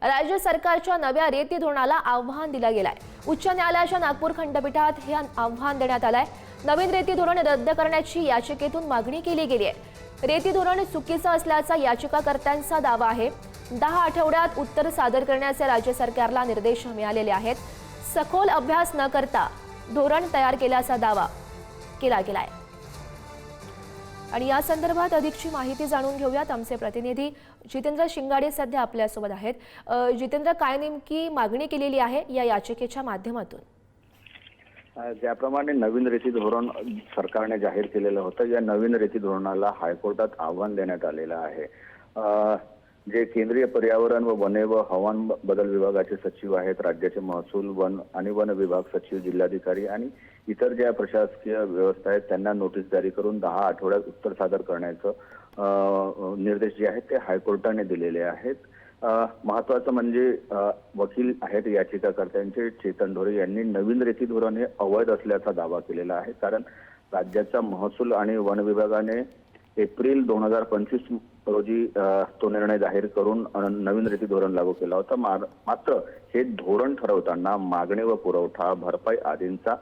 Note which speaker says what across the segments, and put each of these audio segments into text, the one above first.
Speaker 1: राज्य सरकारच्या नव्या रेती धोरणाला आव्हान दिलं गेलंय। उच्च न्यायालयाच्या नागपूर खंडपीठात हे आव्हान देण्यात आलंय। नवीन रेती धोरण रद्द करण्याची याचिकेतून मागणी केली गेली आहे। रेती धोरण चुकीचं असल्याचा याचिकाकर्त्यांचा दावा आहे। 10 आठवड्यात उत्तर सादर करण्याचे राज्य सरकारला निर्देश मिळालेले आहेत। सखोल अभ्यास न करता धोरण तयार केल्याचा दावा केला गेलाय। आणि या संदर्भात अधिकची माहिती जाणून घेऊयात। आमचे प्रतिनिधी जितेंद्र शिंगाडे सध्या आपल्या सोबत आहेत। जितेंद्र, काय नेमकी मागणी केलेली आहे या याचिकेच्या माध्यमातून?
Speaker 2: ज्याप्रमाणे नवीन रेती धोरण सरकारने जाहीर केलेलं होतं, या नवीन रेती धोरणाला हायकोर्टात आव्हान देण्यात आलेलं आहे। जे केंद्रीय पर्यावरण व वने व हवामान बदल विभागाचे सचिव आहेत, राज्याचे महसूल वन आणि वन विभाग सचिव, जिल्हाधिकारी आणि इतर ज्या प्रशासकीय व्यवस्था आहेत त्यांना नोटीस जारी करून 10 आठवड्यात उत्तर सादर करण्याचं निर्देश जे आहेत ते हायकोर्टाने दिलेले आहेत। महत्वाचं म्हणजे वकील आहेत याचिकाकर्त्यांचे चेतन ढोरे यांनी नवीन रेती धोरण हे अवैध असल्याचा दावा केलेला आहे। कारण राज्याचा महसूल आणि वन विभागाने एप्रिल 2025 रोजी तो निर्णय जाहीर करून नवीन रेती धोरण लागू केला होता। मात्र हे धोरण ठरवताना मागणी व पुरवठा, भरपाई आदींचा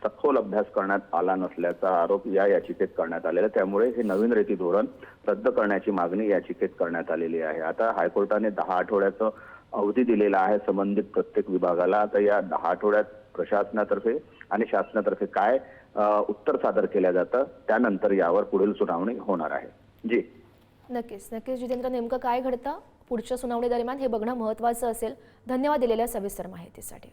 Speaker 2: सखोल अभ्यास करण्यात आला नसल्याचा आरोप या याचिकेत करण्यात आलेला। त्यामुळे हे नवीन रेती धोरण रद्द करण्याची मागणी याचिकेत करण्यात आलेली आहे। आता हायकोर्टाने 10 आठवड्याचा अवधी दिलेला आहे संबंधित प्रत्येक विभागाला। आता या 10 आठवड्यात प्रशासनातर्फे आणि शासनातर्फे काय उत्तर सादर केलं जातं, त्यानंतर यावर पुढील सुनावणी होणार आहे। जी
Speaker 1: नक्कीच जितेंद्र, नेमकं काय घडतं पुढच्या सुनावणी दरम्यान हे बघणं महत्त्वाचं असेल। धन्यवाद दिलेल्या सविस्तर माहितीसाठी।